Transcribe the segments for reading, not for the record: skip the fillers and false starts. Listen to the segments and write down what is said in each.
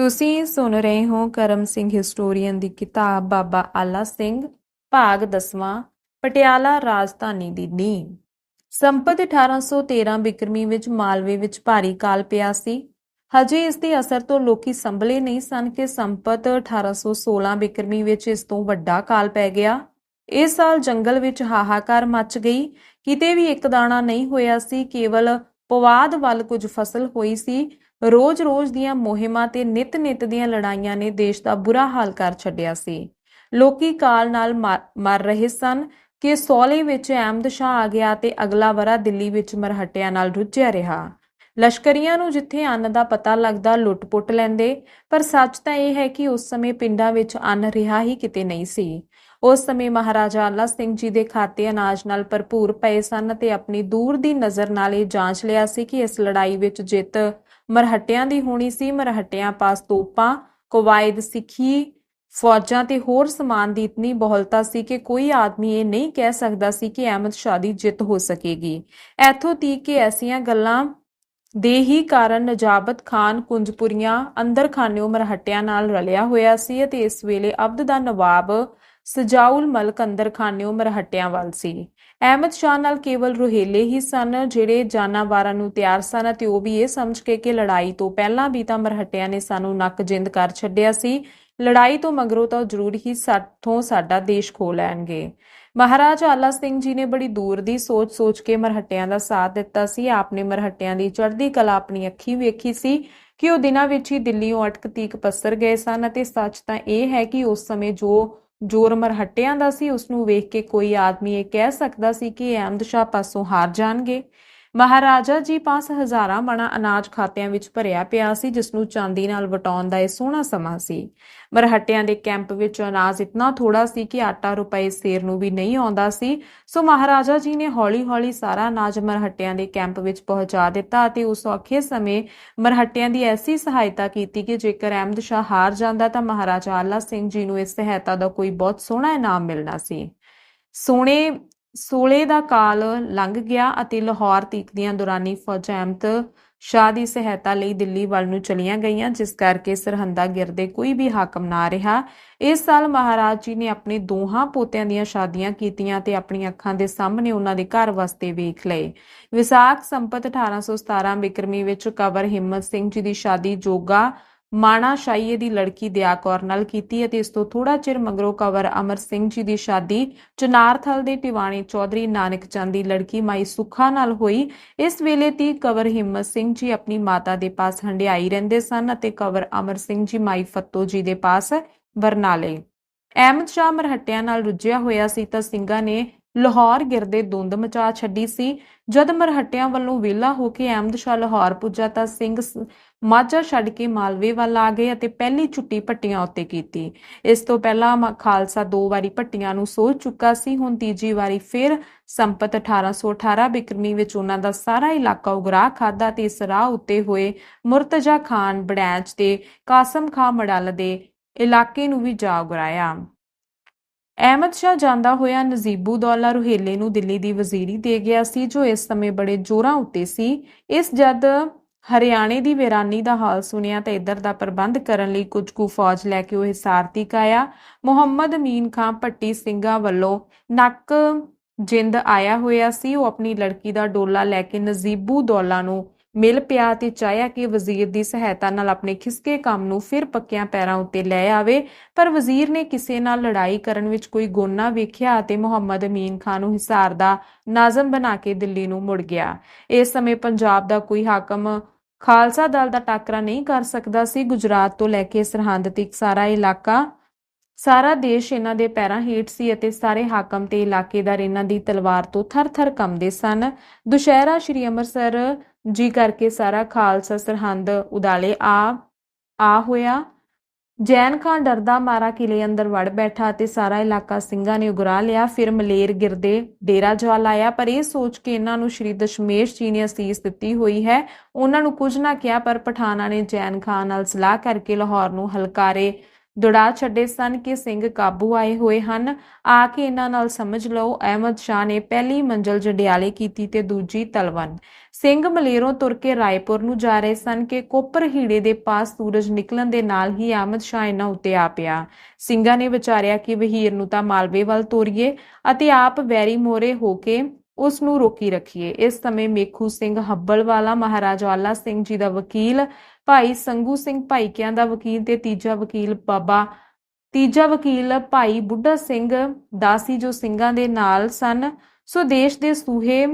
ਤੁਸੀਂ ਸੁਣ ਰਹੇ ਹੋ ਕਰਮ ਸਿੰਘ ਹਿਸਟੋਰੀਅਨ ਦੀ ਕਿਤਾਬ ਬਾਬਾ ਆਲਾ ਸਿੰਘ ਭਾਗ 10ਵਾਂ ਪਟਿਆਲਾ ਰਾਜਧਾਨੀ ਦੀ ਨੀਂਹ। ਸੰਪਤ 1813 ਬਿਕਰਮੀ ਵਿੱਚ ਮਾਲਵੇ ਵਿੱਚ ਭਾਰੀ ਕਾਲ ਪਿਆ ਸੀ। ਹਜੇ ਇਸ ਦੇ ਅਸਰ ਤੋਂ ਲੋਕੀ ਸੰਭਲੇ ਨਹੀਂ ਸਨ ਕਿ ਸੰਪਤ 1816 ਬਿਕਰਮੀ ਵਿੱਚ ਇਸ ਤੋਂ ਵੱਡਾ ਕਾਲ ਪੈ ਗਿਆ। ਇਸ ਸਾਲ ਜੰਗਲ ਵਿੱਚ ਹਾਹਾਕਾਰ ਮਚ ਗਈ। ਕਿਤੇ ਵੀ ਇੱਕ ਦਾਣਾ ਨਹੀਂ ਹੋਇਆ ਸੀ। ਕੇਵਲ ਪਵਾਦ ਵੱਲ ਕੁਝ ਫਸਲ ਹੋਈ ਸੀ। ਰੋਜ਼-ਰੋਜ਼ ਦੀਆਂ ਮੁਹਿੰਮਾਂ ਤੇ ਨਿਤ-ਨਿਤ ਦੀਆਂ ਲੜਾਈਆਂ ਨੇ ਦੇਸ਼ ਦਾ ਬੁਰਾ ਹਾਲ ਕਰ ਛੱਡਿਆ ਸੀ। ਲੋਕੀ ਕਾਲ ਨਾਲ ਮਰ ਰਹੇ ਸਨ ਕਿ ਸੌਲੇ ਵਿੱਚ ਅਹਿਮਦ ਸ਼ਾਹ ਆ ਗਿਆ ਤੇ ਅਗਲਾ ਵਰ੍ਹਾ ਦਿੱਲੀ ਵਿੱਚ ਮਰਹੱਟਿਆਂ ਨਾਲ ਰੁੱਝਿਆ ਰਿਹਾ। ਲਸ਼ਕਰੀਆਂ ਨੂੰ ਜਿੱਥੇ ਅੰਨ ਦਾ ਪਤਾ ਲੱਗਦਾ ਲੁੱਟ-ਪੁੱਟ ਲੈਂਦੇ, ਪਰ ਸੱਚ ਤਾਂ ਇਹ ਹੈ ਕਿ ਉਸ ਸਮੇਂ ਪਿੰਡਾਂ ਵਿੱਚ ਅੰਨ ਰਿਹਾ ਹੀ ਕਿਤੇ ਨਹੀਂ ਸੀ। ਉਸ ਸਮੇਂ ਮਹਾਰਾਜਾ ਆਲਾ ਸਿੰਘ ਜੀ ਦੇ ਖਾਤੇ ਅਨਾਜ ਨਾਲ ਭਰਪੂਰ ਪਏ ਸਨ ਤੇ ਆਪਣੀ ਦੂਰ ਦੀ ਨਜ਼ਰ ਨਾਲ ਇਹ ਜਾਂਚ ਲਿਆ ਸੀ ਕਿ ਇਸ ਲੜਾਈ ਵਿੱਚ ਜਿੱਤ ਮਰਹੱਟਿਆਂ ਦੀ ਹੋਣੀ ਸੀ। ਮਰਹੱਟਿਆਂ ਪਾਸ ਤੋਪਾਂ, ਕਵਾਇਦ, ਸਿੱਖੀ ਫੌਜਾਂ ਤੇ ਹੋਰ ਸਮਾਨ ਦੀ ਇਤਨੀ ਬਹੁਲਤਾ ਸੀ ਕਿ ਕੋਈ ਆਦਮੀ ਇਹ ਨਹੀਂ ਕਹਿ ਸਕਦਾ ਸੀ ਕਿ ਅਹਿਮਦ ਸ਼ਾਹ ਦੀ ਜਿੱਤ ਹੋ ਸਕੇਗੀ। ਇੱਥੋਂ ਤੀਕ ਕਿ ਐਸੀਆਂ ਗੱਲਾਂ ਦੇ ਹੀ ਕਾਰਨ ਨਜਾਬਤ ਖਾਨ ਕੁੰਜਪੁਰੀਆਂ ਅੰਦਰ ਖਾਨਿਓ ਮਰਹੱਟਿਆਂ ਨਾਲ ਰਲਿਆ ਹੋਇਆ ਸੀ ਅਤੇ ਇਸ ਵੇਲੇ ਅਬਦ ਦਾ ਨਵਾਬ ਸਜਾਉਲ ਮਲਕ ਅੰਦਰ ਖਾਨਿਓ ਮਰਹੱਟਿਆਂ ਵੱਲ ਸੀ। ਅਹਿਮਦ ਸ਼ਾਹ ਨਾਲ ਕੇਵਲ ਰੁਹੇਲੇ ਹੀ ਸਨ ਜਿਹੜੇ ਜਾਨਾਂਵਾਰਾਂ ਨੂੰ ਤਿਆਰ ਸਨ ਅਤੇ ਉਹ ਵੀ ਇਹ ਸਮਝ ਕੇ ਕਿ ਲੜਾਈ ਤੋਂ ਪਹਿਲਾਂ ਵੀ ਤਾਂ ਮਰਹੱਟਿਆਂ ਨੇ ਸਾਨੂੰ ਨੱਕ ਜਿੰਦ ਕਰ ਛੱਡਿਆ ਸੀ, ਲੜਾਈ ਤੋਂ ਮਗਰੋਂ ਤਾਂ ਜ਼ਰੂਰ ਹੀ ਸਾਥੋਂ ਸਾਡਾ ਦੇਸ਼ ਖੋਹ ਲੈਣਗੇ। ਮਹਾਰਾਜਾ ਆਲਾ ਸਿੰਘ ਜੀ ਨੇ ਬੜੀ ਦੂਰ ਦੀ ਸੋਚ ਕੇ ਮਰਹੱਟਿਆਂ ਦਾ ਸਾਥ ਦਿੱਤਾ ਸੀ। ਆਪ ਨੇ ਮਰਹੱਟਿਆਂ ਦੀ ਚੜ੍ਹਦੀ ਕਲਾ ਆਪਣੀ ਅੱਖੀਂ ਵੇਖੀ ਸੀ ਕਿ ਉਹ ਦਿਨਾਂ ਵਿੱਚ ਹੀ ਦਿੱਲੀੋਂ ਅਟਕ ਤੀਕ ਪਸਰ ਗਏ ਸਨ ਅਤੇ ਸੱਚ ਤਾਂ ਇਹ ਹੈ ਕਿ ਉਸ ਸਮੇਂ ਜੋ ਜ਼ੋਰ ਮਰਹੱਟਿਆਂ ਦਾ ਸੀ ਉਸ ਨੂੰ ਵੇਖ ਕੇ ਕੋਈ ਆਦਮੀ ਇਹ ਕਹਿ ਸਕਦਾ ਸੀ ਕਿ ਅਹਿਮਦ ਸ਼ਾਹ ਪਾਸੋਂ ਹਾਰ ਜਾਣਗੇ। ਮਹਾਰਾਜਾ ਜੀ ਪਾਸ ਹਜ਼ਾਰਾਂ ਮਣਾ ਅਨਾਜ ਖਾਤਿਆਂ ਵਿੱਚ ਭਰਿਆ ਪਿਆ ਸੀ ਜਿਸ ਨੂੰ ਚਾਂਦੀ ਨਾਲ ਵਟਾਉਣ ਦਾ ਇਹ ਸੋਹਣਾ ਸਮਾਂ ਸੀ। ਮਰਹੱਟਿਆਂ ਦੇ ਕੈਂਪ ਵਿੱਚ ਅਨਾਜ ਇਤਨਾ ਥੋੜਾ ਸੀ ਕਿ ਆਟਾ ਰੁਪਏ ਸੇਰ ਨੂੰ ਵੀ ਨਹੀਂ ਆਉਂਦਾ ਸੀ। ਸੋ ਮਹਾਰਾਜਾ ਜੀ ਨੇ ਹੌਲੀ-ਹੌਲੀ ਸਾਰਾ ਅਨਾਜ ਮਰਹੱਟਿਆਂ ਦੇ ਕੈਂਪ ਵਿੱਚ ਪਹੁੰਚਾ ਦਿੱਤਾ ਅਤੇ ਉਸ ਔਖੇ ਸਮੇਂ ਮਰਹੱਟਿਆਂ ਦੀ ਐਸੀ ਸਹਾਇਤਾ ਕੀਤੀ ਕਿ ਜੇਕਰ ਅਹਿਮਦ ਸ਼ਾਹ ਹਾਰ ਜਾਂਦਾ ਤਾਂ ਮਹਾਰਾਜਾ ਆਲਾ ਸਿੰਘ ਜੀ ਨੂੰ ਇਸ ਸਹਾਇਤਾ ਦਾ ਕੋਈ ਬਹੁਤ ਸੋਹਣਾ ਇਨਾਮ ਮਿਲਣਾ ਸੀ। ਸੋਲੇ ਦਾ ਕਾਲ ਲੰਘ ਗਿਆ ਅਤੇ ਲਾਹੌਰ ਤੀਕ ਦੀਆਂ ਦੌਰਾਨੀ ਫੌਜਾਂ ਅਹਿਮਦ ਸ਼ਾਹ ਦੀ ਸਹਾਇਤਾ ਲਈ ਦਿੱਲੀ ਵੱਲ ਨੂੰ ਚਲੀਆਂ ਗਈਆਂ, ਜਿਸ ਕਰਕੇ ਸਰਹੰਦਾ ਗਿਰਦੇ ਕੋਈ ਵੀ ਹਾਕਮ ਨਾ ਰਿਹਾ। ਇਸ ਸਾਲ ਮਹਾਰਾਜ ਜੀ ਨੇ ਆਪਣੇ ਦੋਹਾਂ ਪੋਤਿਆਂ ਦੀਆਂ ਸ਼ਾਦੀਆਂ ਕੀਤੀਆਂ ਤੇ ਆਪਣੀਆਂ ਅੱਖਾਂ ਦੇ ਸਾਹਮਣੇ ਉਹਨਾਂ ਦੇ ਘਰ ਵਸਦੇ ਵੇਖ ਲਏ। ਵਿਸਾਖ ਸੰਪਤ 1817 ਬਿਕਰਮੀ ਵਿੱਚ ਕੰਵਰ ਹਿੰਮਤ ਸਿੰਘ ਜੀ ਦੀ ਸ਼ਾਦੀ ਜੋਗਾ ਮਾਣਾ ਸ਼ਾਹੀਏ ਦੀ ਲੜਕੀ ਦਿਆ ਕੌਰ ਨਾਲ ਕੀਤੀ ਅਤੇ ਇਸ ਤੋਂ ਥੋੜਾ ਚਿਰ ਮਗਰੋਂ ਕੰਵਰ ਅਮਰ ਸਿੰਘ ਜੀ ਦੀ ਸ਼ਾਦੀ ਚਨਾਰਥਲ ਦੇ ਟਿਵਾਣੀ ਚੌਧਰੀ ਨਾਨਕ ਚੰਦ ਦੀ ਲੜਕੀ ਮਾਈ ਸੁੱਖਾ ਨਾਲ ਹੋਈ। ਇਸ ਵੇਲੇ ਤੀਕ ਕੰਵਰ ਹਿੰਮਤ ਸਿੰਘ ਜੀ ਆਪਣੀ ਮਾਤਾ ਦੇ ਪਾਸ ਹੰਡਿਆਈ ਰਹਿੰਦੇ ਸਨ ਅਤੇ ਕੰਵਰ ਅਮਰ ਸਿੰਘ ਜੀ ਮਾਈ ਫੱਤੋ ਜੀ ਦੇ ਪਾਸ ਬਰਨਾਲੇ। ਅਹਿਮਦ ਸ਼ਾਹ ਮਰਹੱਟਿਆਂ ਨਾਲ ਰੁੱਝਿਆ ਹੋਇਆ ਸੀ ਤਾਂ ਸਿੰਘਾਂ ਨੇ ਲਾਹੌਰ ਗਿਰਦੇ ਧੁੰਦ ਮਚਾ ਛੱਡੀ ਸੀ। ਜਦ ਮਰਹੱਟਿਆਂ ਵੱਲੋਂ ਵਿਹਲਾ ਹੋ ਕੇ ਅਹਿਮਦ ਸ਼ਾਹ ਲਾਹੌਰ ਪੁੱਜਾ ਤਾਂ ਸਿੰਘ ਮਾਝਾ ਛੱਡ ਕੇ ਮਾਲਵੇ ਵੱਲ ਆ ਗਏ ਅਤੇ ਪਹਿਲੀ ਛੁੱਟੀ ਭੱਟੀਆਂ ਉੱਤੇ ਕੀਤੀ। ਇਸ ਤੋਂ ਪਹਿਲਾਂ ਖਾਲਸਾ 2 ਵਾਰੀ ਭੱਟੀਆਂ ਨੂੰ ਸੋਚ ਚੁੱਕਾ ਸੀ। ਹੁਣ ਤੀਜੀ ਵਾਰੀ ਫਿਰ ਸੰਪਤ 1818 ਬਿਕਰਮੀ ਵਿੱਚ ਉਹਨਾਂ ਦਾ ਸਾਰਾ ਇਲਾਕਾ ਉਗਰਾ ਖਾਧਾ ਤੇ ਇਸ ਰਾਹ ਉੱਤੇ ਹੋਏ ਮੁਰਤਜ਼ਾ ਖਾਨ ਬੜੈਚ ਤੇ ਕਾਸਮ ਖਾਂ ਮੜਲ ਦੇ ਇਲਾਕੇ ਨੂੰ ਵੀ ਜਾ ਉਗਰਾਇਆ। ਅਹਿਮਦ ਸ਼ਾਹ ਜਾਂਦਾ ਹੋਇਆ ਨਜੀਬੂਦੌਲਾ ਰੁਹੇਲੇ ਨੂੰ ਦਿੱਲੀ ਦੀ ਵਜ਼ੀਰੀ ਦੇ ਗਿਆ ਸੀ ਜੋ ਇਸ ਸਮੇਂ ਬੜੇ ਜ਼ੋਰਾਂ ਉੱਤੇ ਸੀ। ਇਸ ਜਦ ਹਰਿਆਣੇ ਦੀ ਵੀਰਾਨੀ ਦਾ ਹਾਲ ਸੁਣਿਆ ਤਾਂ ਇੱਧਰ ਦਾ ਪ੍ਰਬੰਧ ਕਰਨ ਲਈ ਕੁਝ ਕੁ ਫੌਜ ਲੈ ਕੇ ਉਹ ਹਿਸਾਰ ਤੀਕ ਆਇਆ। ਮੁਹੰਮਦ ਅਮੀਨ ਖਾਂ ਭੱਟੀ ਸਿੰਘਾਂ ਵੱਲੋਂ ਨੱਕ ਜਿੰਦ ਆਇਆ ਹੋਇਆ ਸੀ। ਉਹ ਆਪਣੀ ਲੜਕੀ ਦਾ ਡੋਲਾ ਲੈ ਕੇ ਨਜੀਬੂਦੌਲਾ ਨੂੰ ਮਿਲ ਪਿਆ ਤੇ ਚਾਹਿਆ ਕਿ ਵਜ਼ੀਰ ਦੀ ਸਹਾਇਤਾ ਨਾਲ ਆਪਣੇ ਖਿਸਕੇ ਕੰਮ ਨੂੰ ਫਿਰ ਪੱਕਿਆਂ ਪੈਰਾਂ ਉੱਤੇ ਲੈ ਆਵੇ, ਪਰ ਵਜ਼ੀਰ ਨੇ ਕਿਸੇ ਨਾਲ ਲੜਾਈ ਕਰਨ ਵਿੱਚ ਕੋਈ ਗੁਣ ਨਾ ਵੇਖਿਆ ਅਤੇ ਮੁਹੰਮਦ ਅਮੀਨ ਖਾਨ ਨੂੰ ਹਿਸਾਰ ਦਾ ਨਾਜ਼ਮ ਬਣਾ ਕੇ ਦਿੱਲੀ ਨੂੰ ਮੁੜ ਗਿਆ। ਇਸ ਸਮੇਂ ਪੰਜਾਬ ਦਾ ਕੋਈ ਹਾਕਮ ਖਾਲਸਾ ਦਲ ਦਾ ਟਾਕਰਾ ਨਹੀਂ ਕਰ ਸਕਦਾ ਸੀ। ਗੁਜਰਾਤ ਤੋਂ ਲੈ ਕੇ ਸਰਹੰਦ ਤੱਕ ਸਾਰਾ ਇਲਾਕਾ, ਸਾਰਾ ਦੇਸ਼ ਇਹਨਾਂ ਦੇ ਪੈਰਾਂ ਹੇਠ ਸੀ ਅਤੇ ਸਾਰੇ ਹਾਕਮ ਤੇ ਇਲਾਕੇਦਾਰ ਇਹਨਾਂ ਦੀ ਤਲਵਾਰ ਤੋਂ ਥਰ-ਥਰ ਕੰਬਦੇ ਸਨ। ਦੁਸ਼ਹਿਰਾ ਸ਼੍ਰੀ ਅੰਮ੍ਰਿਤਸਰ ਜੀ ਕਰਕੇ ਸਾਰਾ ਖਾਲਸਾ ਸਰਹੰਦ ਉਦਾਲੇ ਆ ਹੋਇਆ। ਜੈਨ ਖਾਂ ਡਰਦਾ ਮਾਰਾ ਕਿਲੇ ਅੰਦਰ ਵੜ ਬੈਠਾ ਅਤੇ ਸਾਰਾ ਇਲਾਕਾ ਸਿੰਘਾਂ ਨੇ ਉਗਰਾ ਲਿਆ। ਫਿਰ ਮਲੇਰ ਗਿਰਦੇ ਡੇਰਾ ਜਾ ਲਾਇਆ, ਪਰ ਇਹ ਸੋਚ ਕੇ ਇਹਨਾਂ ਨੂੰ ਸ਼੍ਰੀ ਦਸ਼ਮੇਸ਼ ਜੀ ਨੇ ਅਸੀਸ ਦਿੱਤੀ ਹੋਈ ਹੈ, ਉਹਨਾਂ ਨੂੰ ਕੁਝ ਨਾ ਕਿਹਾ। ਪਰ ਪਠਾਨਾਂ ਨੇ ਜੈਨ ਖਾਂ ਨਾਲ ਸਲਾਹ ਕਰਕੇ ਲਾਹੌਰ ਨੂੰ ਹਲਕਾਰੇ ਦੌੜਾ ਛੱਡੇ ਸਨ ਕਿ ਸਿੰਘ ਕਾਬੂ ਆਏ ਹੋਏ ਹਨ, ਆ ਕੇ ਇਹਨਾਂ ਨਾਲ ਸਮਝ ਲਓ। ਅਹਿਮਦ ਸ਼ਾਹ ਨੇ ਪਹਿਲੀ ਮੰਜ਼ਲ ਜੰਡਿਆਲੇ ਕੀਤੀ ਤੇ ਦੂਜੀ ਤਲਵਣ। ਸਿੰਘ ਮਲੇਰੋਂ ਤੁਰ ਕੇ ਰਾਏਪੁਰ ਨੂੰ ਜਾ ਰਹੇ ਸਨ ਕਿ ਕੋਪਰ ਹੀੜੇ ਦੇ ਪਾਸ ਸੂਰਜ ਨਿਕਲਣ ਦੇ ਨਾਲ ਹੀ ਅਹਿਮਦ ਸ਼ਾਹ ਇਹਨਾਂ ਉੱਤੇ ਆ ਪਿਆ। ਸਿੰਘਾਂ ਨੇ ਵਿਚਾਰਿਆ ਕਿ ਵਹੀਰ ਨੂੰ ਤਾਂ ਮਾਲਵੇ ਵੱਲ ਤੋਰੀਏ ਅਤੇ ਆਪ ਵੈਰੀ ਮੋਰੇ ਹੋ ਕੇ ਉਸ ਨੂੰ ਰੋਕੀ ਰੱਖੀਏ। ਇਸ ਸਮੇਂ ਮੇਖੂ ਸਿੰਘ ਹੱਬਲ ਵਾਲਾ, ਮਹਾਰਾਜਾ ਆਲਾ ਸਿੰਘ ਜੀ ਦਾ ਵਕੀਲ, ਭਾਈ ਸੰਗੂ ਸਿੰਘ ਭਾਈਕਿਆਂ ਦਾ ਵਕੀਲ ਤੇ ਤੀਜਾ ਵਕੀਲ ਭਾਈ ਬੁੱਢਾ ਸਿੰਘ ਦਾਸੀ ਜੋ ਸਿੰਘਾਂ ਦੇ ਨਾਲ ਸਨ। ਸੋ ਦੇਸ਼ ਦੇ ਸੂਹੇ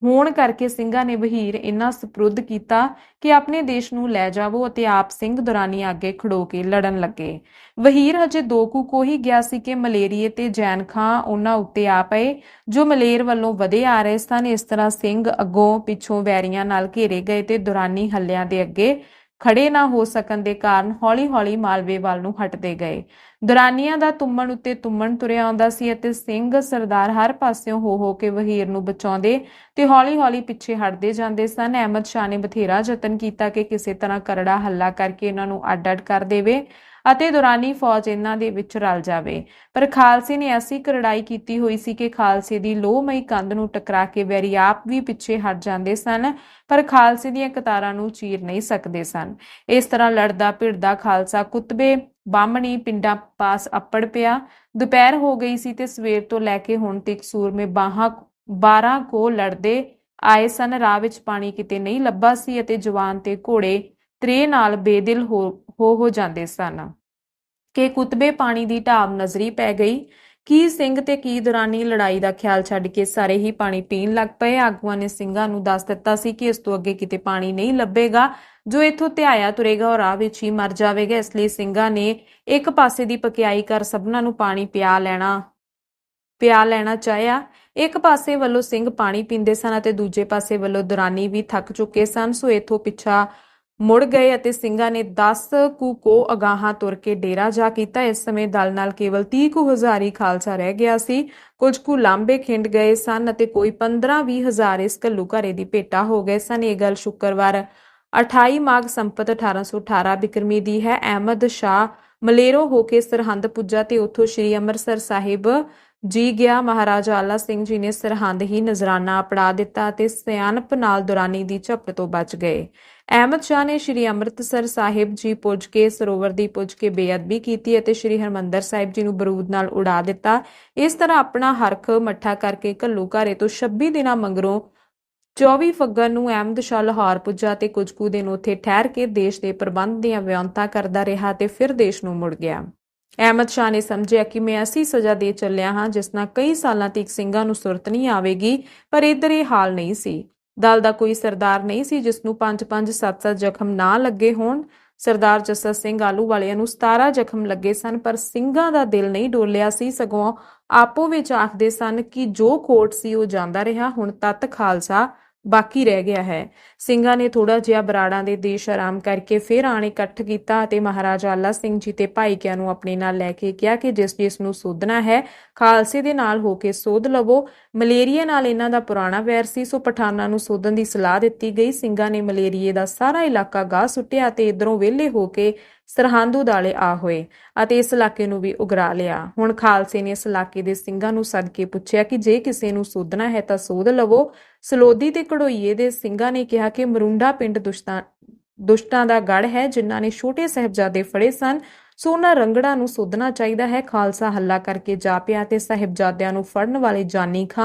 ਹੋਣ ਕਰਕੇ ਸਿੰਘਾਂ ਨੇ ਵਹੀਰ ਇੰਨਾ ਸਪੁਰਦ ਕੀਤਾ ਕਿ ਆਪਣੇ ਦੇਸ਼ ਨੂੰ ਲੈ ਜਾਵੋ ਅਤੇ ਆਪ ਸਿੰਘ ਦੁਰਾਨੀ ਅੱਗੇ ਖੜੋ ਕੇ ਲੜਨ ਲੱਗੇ। ਵਹੀਰ ਹਜੇ 2 ਕੁ ਕੋਹ ਗਿਆ ਸੀ ਕਿ ਮਲੇਰੀਏ ਤੇ ਜੈਨ ਖਾਂ ਉਹਨਾਂ ਉੱਤੇ ਆ ਪਏ ਜੋ ਮਲੇਰ ਵੱਲੋਂ ਵਧੇ ਆ ਰਹੇ ਸਨ। ਇਸ ਤਰ੍ਹਾਂ ਸਿੰਘ ਅੱਗੋਂ ਪਿੱਛੋਂ ਵੈਰੀਆਂ ਨਾਲ ਘੇਰੇ ਗਏ ਤੇ ਦੁਰਾਨੀ ਹੱਲਿਆਂ ਦੇ ਅੱਗੇ ਖੜੇ ਨਾ ਹੋ ਸਕਣ ਦੇ ਕਾਰਨ ਹੌਲੀ-ਹੌਲੀ ਮਾਲਵੇ ਵੱਲ ਨੂੰ ਹਟਦੇ ਗਏ। ਦੁਰਾਨੀਆਂ ਦਾ ਤੁੰਮਣ ਉੱਤੇ ਤੁੰਮਣ ਤੁਰਿਆ ਆਉਂਦਾ ਸੀ ਅਤੇ ਸਿੰਘ ਸਰਦਾਰ ਹਰ ਪਾਸਿਓਂ ਹੋ ਕੇ ਵਹੀਰ ਨੂੰ ਬਚਾਉਂਦੇ ਤੇ ਹੌਲੀ-ਹੌਲੀ ਪਿੱਛੇ ਹਟਦੇ ਜਾਂਦੇ ਸਨ। ਅਹਿਮਦ ਸ਼ਾਹ ਨੇ ਬਥੇਰਾ ਯਤਨ ਕੀਤਾ ਕਿ ਕਿਸੇ ਤਰ੍ਹਾਂ ਕਰੜਾ ਹੱਲਾ ਕਰਕੇ ਇਹਨਾਂ ਨੂੰ ਅੱਡ-ਅੱਡ ਕਰ ਦੇਵੇ ਅਤੇ ਦੁਰਾਨੀ ਫੌਜ ਇਹਨਾਂ ਦੇ ਵਿੱਚ ਰਲ ਜਾਵੇ, ਪਰ ਖਾਲਸੇ ਨੇ ਐਸੀ ਕਰੜਾਈ ਕੀਤੀ ਹੋਈ ਸੀ ਕਿ ਖਾਲਸੇ ਦੀ ਲੋਹਮਈ ਕੰਧ ਨੂੰ ਟਕਰਾ ਕੇ ਵੈਰੀ ਆਪ ਵੀ ਪਿੱਛੇ ਹਟ ਜਾਂਦੇ ਸਨ, ਪਰ ਖਾਲਸੇ ਦੀਆਂ ਕਤਾਰਾਂ ਨੂੰ ਚੀਰ ਨਹੀਂ ਸਕਦੇ ਸਨ। ਇਸ ਤਰ੍ਹਾਂ ਲੜਦਾ ਭਿੜਦਾ ਖਾਲਸਾ ਕੁਤਬੇ ਬਾਹਮਣੀ ਪਿੰਡਾਂ ਪਾਸ ਅੱਪੜ ਪਿਆ। ਦੁਪਹਿਰ ਹੋ ਗਈ ਸੀ ਤੇ ਸਵੇਰ ਤੋਂ ਲੈ ਕੇ ਹੁਣ ਤੱਕ ਸੂਰਮੇ 12 ਕੋ ਲੜਦੇ ਆਏ ਸਨ। ਰਾਹ ਵਿੱਚ ਪਾਣੀ ਕਿਤੇ ਨਹੀਂ ਲੱਭਾ ਸੀ ਅਤੇ ਜਵਾਨ ਤੇ ਘੋੜੇ ਤ੍ਰੇ ਨਾਲ ਬੇਦਿਲ ਹੋ ਜਾਂਦੇ ਸਨ ਕਿ ਕੁਤਬੇ ਪਾਣੀ ਦੀ ਢਾਬ ਨਜ਼ਰੀ ਪੈ ਗਈ। ਕੀ ਸਿੰਘ ਤੇ ਕੀ ਦੁਰਾਨੀ ਲੜਾਈ ਦਾ ਖਿਆਲ ਛੱਡ ਕੇ ਸਾਰੇ ਹੀ ਪਾਣੀ ਪੀਣ ਲੱਗ ਪਏ। ਆਗੂਆਂ ਨੇ ਸਿੰਘਾਂ ਨੂੰ ਦੱਸ ਦਿੱਤਾ ਸੀ ਕਿ ਇਸ ਤੋਂ ਅੱਗੇ ਕਿਤੇ ਪਾਣੀ ਨਹੀਂ ਲੱਭੇਗਾ, ਜੋ ਇੱਥੋਂ ਧਿਆਇਆ ਤੁਰੇਗਾ ਉਹ ਰਾਹ ਵਿੱਚ ਹੀ ਮਰ ਜਾਵੇਗਾ। ਇਸ ਲਈ ਸਿੰਘਾਂ ਨੇ ਇੱਕ ਪਾਸੇ ਦੀ ਪਕਿਆਈ ਕਰ ਸਭਨਾਂ ਨੂੰ ਪਾਣੀ ਪਿਆ ਲੈਣਾ ਚਾਹਿਆ। ਇੱਕ ਪਾਸੇ ਵੱਲੋਂ ਸਿੰਘ ਪਾਣੀ ਪੀਂਦੇ ਸਨ ਅਤੇ ਦੂਜੇ ਪਾਸੇ ਵੱਲੋਂ ਦੁਰਾਨੀ ਵੀ ਥੱਕ ਚੁੱਕੇ ਸਨ। ਸੋ ਇੱਥੋਂ ਪਿੱਛਾ ਮੁੜ ਗਏ ਅਤੇ ਸਿੰਘਾਂ ਨੇ 10 ਕੁ ਕੋਹ ਅਗਾਹਾਂ ਤੁਰ ਕੇ ਡੇਰਾ ਜਾ ਕੀਤਾ। ਇਸ ਸਮੇਂ ਦਲ ਨਾਲ ਕੇਵਲ 30 ਕੁ ਹਜ਼ਾਰ ਹੀ ਖਾਲਸਾ ਰਹਿ ਗਿਆ ਸੀ। ਕੁਝ ਕੁ ਲਾਂਬੇ ਖਿੰਡ ਗਏ ਸਨ ਅਤੇ ਕੋਈ 15-20 ਹਜ਼ਾਰ ਇਸ ਘੱਲੂਘਾਰੇ ਦੀ ਭੇਟਾ ਹੋ ਗਏ ਸਨ। ਇਹ ਗੱਲ ਸ਼ੁੱਕਰਵਾਰ 28 ਮਾਘ ਸੰਪਤ 1818 ਬਿਕਰਮੀ ਦੀ ਹੈ। ਅਹਿਮਦ ਸ਼ਾਹ ਮਲੇਰੋਂ ਹੋ ਕੇ ਸਰਹੰਦ ਪੁੱਜਾ ਤੇ ਉੱਥੋਂ ਸ੍ਰੀ ਅੰਮ੍ਰਿਤਸਰ ਸਾਹਿਬ ਜੀ ਗਿਆ। ਮਹਾਰਾਜਾ ਆਲਾ ਸਿੰਘ ਜੀ ਨੇ ਸਰਹੰਦ ਹੀ ਨਜ਼ਰਾਨਾ ਅਪੜਾ ਦਿੱਤਾ ਅਤੇ ਸਿਆਣਪ ਨਾਲ ਦੁਰਾਨੀ ਦੀ ਝਪਟ ਤੋਂ ਬਚ ਗਏ। ਅਹਿਮਦ ਸ਼ਾਹ ਨੇ ਸ੍ਰੀ ਅੰਮ੍ਰਿਤਸਰ ਸਾਹਿਬ ਜੀ ਪੁੱਜ ਕੇ ਸਰੋਵਰ ਦੀ ਪੁੱਜ ਕੇ ਬੇਅਦਬੀ ਕੀਤੀ ਅਤੇ ਸ੍ਰੀ ਹਰਿਮੰਦਰ ਸਾਹਿਬ ਜੀ ਨੂੰ ਬਰੂਦ ਨਾਲ ਉਡਾ ਦਿੱਤਾ। ਇਸ ਤਰ੍ਹਾਂ ਆਪਣਾ ਹਰਖ ਮੱਠਾ ਕਰਕੇ ਘੱਲੂਘਾਰੇ ਤੋਂ 26 ਦਿਨਾਂ ਮਗਰੋਂ 24 ਫੱਗਣ ਨੂੰ ਅਹਿਮਦ ਸ਼ਾਹ ਲਾਹੌਰ ਪੁੱਜਾ ਤੇ ਕੁਝ ਕੁ ਦਿਨ ਉੱਥੇ ਠਹਿਰ ਕੇ ਦੇਸ਼ ਦੇ ਪ੍ਰਬੰਧ ਦੀਆਂ ਵਿਉਂਤਾਂ ਕਰਦਾ ਰਿਹਾ ਤੇ ਫਿਰ ਦੇਸ਼ ਨੂੰ ਮੁੜ ਗਿਆ। ਅਹਿਮਦ ਸ਼ਾਹ ਨੇ ਸਮਝਿਆ ਕਿ ਮੈਂ ਐਸੀ ਸਜ਼ਾ ਦੇ ਚੱਲਿਆ ਹਾਂ ਜਿਸ ਨਾਲ ਕਈ ਸਾਲਾਂ ਤੱਕ ਸਿੰਘਾਂ ਨੂੰ ਸੁਰਤ ਨਹੀਂ ਆਵੇਗੀ, ਪਰ ਇੱਧਰ ਇਹ ਹਾਲ ਨਹੀਂ ਸੀ। ਦਲ ਦਾ ਕੋਈ ਸਰਦਾਰ ਨਹੀਂ ਸੀ ਜਿਸ ਨੂੰ 5-5 7-7 ਜ਼ਖਮ ਨਾ ਲੱਗੇ ਹੋਣ। ਸਰਦਾਰ ਜੱਸਾ ਸਿੰਘ ਆਹਲੂਵਾਲੀਆ ਨੂੰ 17 ਜ਼ਖਮ ਲੱਗੇ ਸਨ, ਪਰ ਸਿੰਘਾਂ ਦਾ ਦਿਲ ਨਹੀਂ ਡੋਲਿਆ ਸੀ, ਸਗੋਂ ਆਪੋ ਵਿੱਚ ਆਖਦੇ ਸਨ ਕਿ ਜੋ ਕੋਟ ਸੀ ਉਹ ਜਾਂਦਾ ਰਿਹਾ, ਹੁਣ ਤੱਤ ਖਾਲਸਾ ਬਾਕੀ ਰਹਿ ਗਿਆ ਹੈ। ਸਿੰਘਾਂ ਨੇ ਥੋੜਾ ਜਿਹਾ ਬਰਾੜਾਂ ਦੇ ਦੇਸ਼ ਆਰਾਮ ਕਰਕੇ ਫਿਰ ਆਣ ਇਕੱਠ ਕੀਤਾ ਅਤੇ ਮਹਾਰਾਜਾ ਆਲਾ ਸਿੰਘ ਜੀ ਤੇ ਭਾਈਕਿਆਂ ਨੂੰ ਆਪਣੇ ਨਾਲ ਲੈ ਕੇ ਕਿਹਾ ਕਿ ਜਿਸ ਨੂੰ ਸੋਧਣਾ ਹੈ ਖਾਲਸੇ ਦੇ ਨਾਲ ਹੋ ਕੇ ਸੋਧ ਲਵੋ। ਮਲੇਰੀਏ ਨਾਲ ਇਹਨਾਂ ਦਾ ਪੁਰਾਣਾ ਵੈਰ ਸੀ, ਸੋ ਪਠਾਨਾਂ ਨੂੰ ਸੋਧਣ ਦੀ ਸਲਾਹ ਦਿੱਤੀ ਗਈ। ਸਿੰਘਾਂ ਨੇ ਮਲੇਰੀਏ ਦਾ ਸਾਰਾ ਇਲਾਕਾ ਗਾਹ ਸੁੱਟਿਆ ਤੇ ਇਧਰੋਂ ਵਿਹਲੇ ਹੋ ਕੇ ਸਰਹੰਦ ਉਦਾਲੇ ਆ ਹੋਏ ਅਤੇ ਇਸ ਇਲਾਕੇ ਨੂੰ ਵੀ ਉਗਰਾ ਲਿਆ। ਹੁਣ ਖਾਲਸੇ ਨੇ ਇਸ ਇਲਾਕੇ ਦੇ ਸਿੰਘਾਂ ਨੂੰ ਸੱਦ ਕੇ ਪੁੱਛਿਆ ਕਿ ਜੇ ਕਿਸੇ ਨੂੰ ਸੋਧਣਾ ਹੈ ਤਾਂ ਸੋਧ ਲਵੋ। ਸਲੋਦੀ ਤੇ ਘੜੋਈਏ ਦੇ ਸਿੰਘਾਂ ਨੇ ਕਿਹਾ ਕਿ ਮਰੁੰਡਾ ਪਿੰਡ ਦੁਸ਼ਟਾਂ ਦਾ ਗੜ੍ਹ ਹੈ, ਜਿਨ੍ਹਾਂ ਨੇ ਛੋਟੇ ਸਾਹਿਬਜ਼ਾਦੇ ਫੜੇ ਸਨ, ਸੋ ਉਹਨਾਂ ਰੰਗੜਾਂ ਨੂੰ ਸੋਧਣਾ ਚਾਹੀਦਾ ਹੈ। ਖਾਲਸਾ ਹੱਲਾ ਕਰਕੇ ਜਾ ਪਿਆ ਤੇ ਸਾਹਿਬਜ਼ਾਦਿਆਂ ਨੂੰ ਫੜਨ ਵਾਲੇ